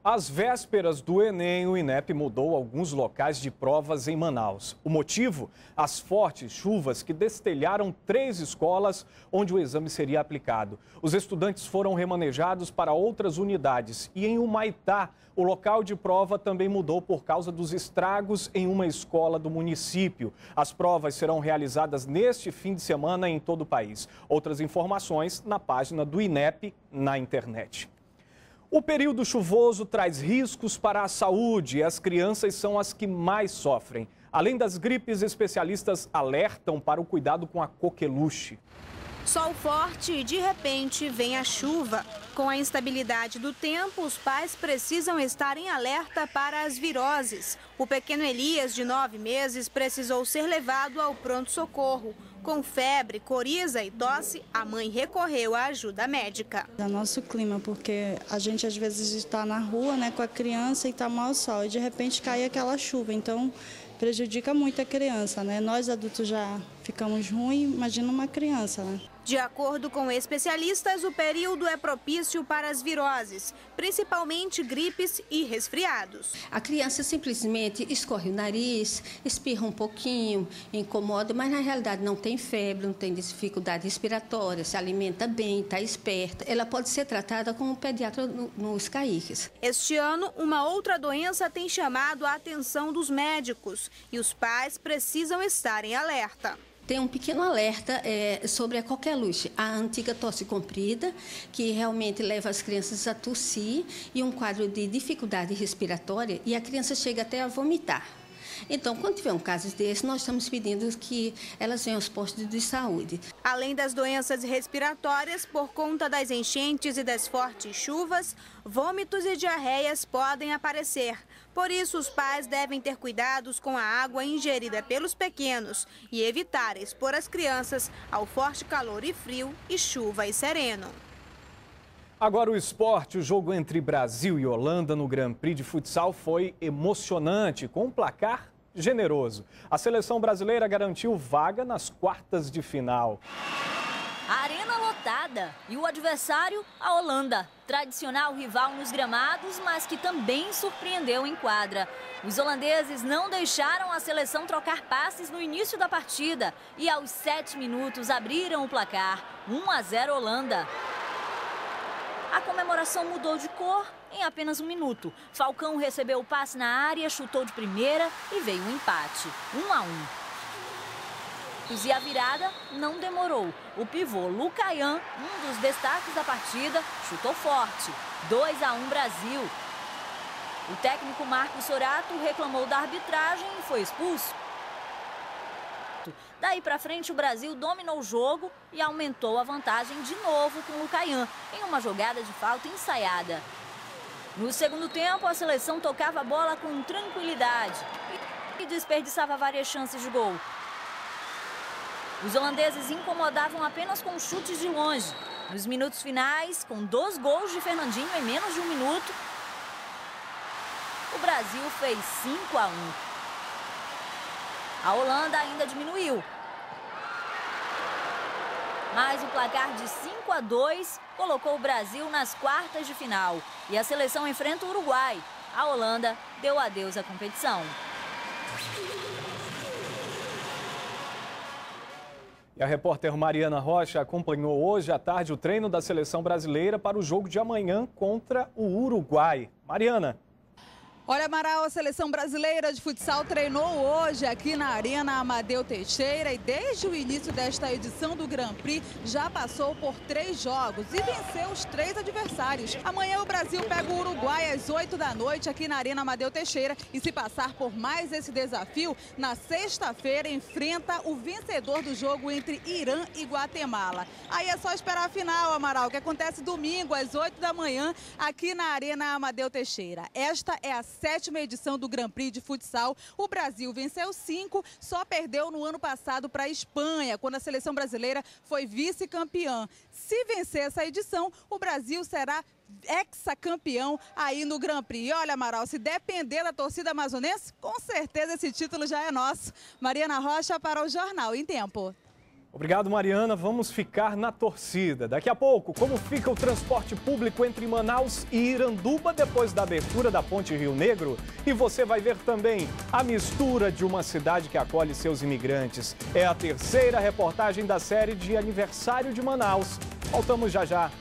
Às vésperas do Enem, o INEP mudou alguns locais de provas em Manaus. O motivo? As fortes chuvas que destelharam 3 escolas onde o exame seria aplicado. Os estudantes foram remanejados para outras unidades. E em Humaitá, o local de prova também mudou por causa dos estragos em uma escola do município. As provas serão realizadas neste fim de semana em todo o país. Outras informações na página do INEP na internet. O período chuvoso traz riscos para a saúde e as crianças são as que mais sofrem. Além das gripes, especialistas alertam para o cuidado com a coqueluche. Sol forte e de repente vem a chuva. Com a instabilidade do tempo, os pais precisam estar em alerta para as viroses. O pequeno Elias, de 9 meses, precisou ser levado ao pronto-socorro. Com febre, coriza e tosse, a mãe recorreu à ajuda médica. É o nosso clima, porque a gente às vezes está na rua, né, com a criança e está mau sol e de repente cai aquela chuva, então prejudica muito a criança, né? Nós adultos já ficamos ruins, imagina uma criança, né? De acordo com especialistas, o período é propício para as viroses, principalmente gripes e resfriados. A criança simplesmente escorre o nariz, espirra um pouquinho, incomoda, mas na realidade não tem febre, não tem dificuldade respiratória, se alimenta bem, está esperta. Ela pode ser tratada com um pediatra nos CAICs. Este ano, uma outra doença tem chamado a atenção dos médicos e os pais precisam estar em alerta. Tem um pequeno alerta sobre a coqueluche, a antiga tosse comprida, que realmente leva as crianças a tossir e um quadro de dificuldade respiratória e a criança chega até a vomitar. Então, quando tiver um caso desse, nós estamos pedindo que elas venham aos postos de saúde. Além das doenças respiratórias, por conta das enchentes e das fortes chuvas, vômitos e diarreias podem aparecer. Por isso, os pais devem ter cuidados com a água ingerida pelos pequenos e evitar expor as crianças ao forte calor e frio e chuva e sereno. Agora o esporte, o jogo entre Brasil e Holanda no Grand Prix de futsal foi emocionante, com um placar generoso. A seleção brasileira garantiu vaga nas quartas de final. A arena lotada e o adversário, a Holanda. Tradicional rival nos gramados, mas que também surpreendeu em quadra. Os holandeses não deixaram a seleção trocar passes no início da partida e aos 7 minutos abriram o placar. 1-0 Holanda. A comemoração mudou de cor em apenas 1 minuto. Falcão recebeu o passe na área, chutou de primeira e veio um empate, 1-1. E a virada não demorou. O pivô Lucayan, um dos destaques da partida, chutou forte, 2-1 Brasil. O técnico Marcos Sorato reclamou da arbitragem e foi expulso. Daí para frente, o Brasil dominou o jogo e aumentou a vantagem de novo com o Lucayan, em uma jogada de falta ensaiada. No segundo tempo, a seleção tocava a bola com tranquilidade e desperdiçava várias chances de gol. Os holandeses incomodavam apenas com chutes de longe. Nos minutos finais, com 2 gols de Fernandinho em menos de 1 minuto, o Brasil fez 5-1. A Holanda ainda diminuiu. Mas o placar de 5-2 colocou o Brasil nas quartas de final. E a seleção enfrenta o Uruguai. A Holanda deu adeus à competição. E a repórter Mariana Rocha acompanhou hoje à tarde o treino da seleção brasileira para o jogo de amanhã contra o Uruguai. Mariana. Olha, Amaral, a seleção brasileira de futsal treinou hoje aqui na Arena Amadeu Teixeira e desde o início desta edição do Grand Prix já passou por 3 jogos e venceu os 3 adversários. Amanhã o Brasil pega o Uruguai às 8 da noite aqui na Arena Amadeu Teixeira e se passar por mais esse desafio, na sexta-feira enfrenta o vencedor do jogo entre Irã e Guatemala. Aí é só esperar a final, Amaral, que acontece domingo às 8 da manhã aqui na Arena Amadeu Teixeira. Esta é a 7ª edição do Grand Prix de futsal. O Brasil venceu 5, só perdeu no ano passado para a Espanha, quando a seleção brasileira foi vice-campeã. Se vencer essa edição, o Brasil será hexacampeão aí no Grand Prix. E olha, Amaral, se depender da torcida amazonense, com certeza esse título já é nosso. Mariana Rocha para o Jornal em Tempo. Obrigado, Mariana. Vamos ficar na torcida. Daqui a pouco, como fica o transporte público entre Manaus e Iranduba depois da abertura da Ponte Rio Negro? E você vai ver também a mistura de uma cidade que acolhe seus imigrantes. É a terceira reportagem da série de aniversário de Manaus. Voltamos já já.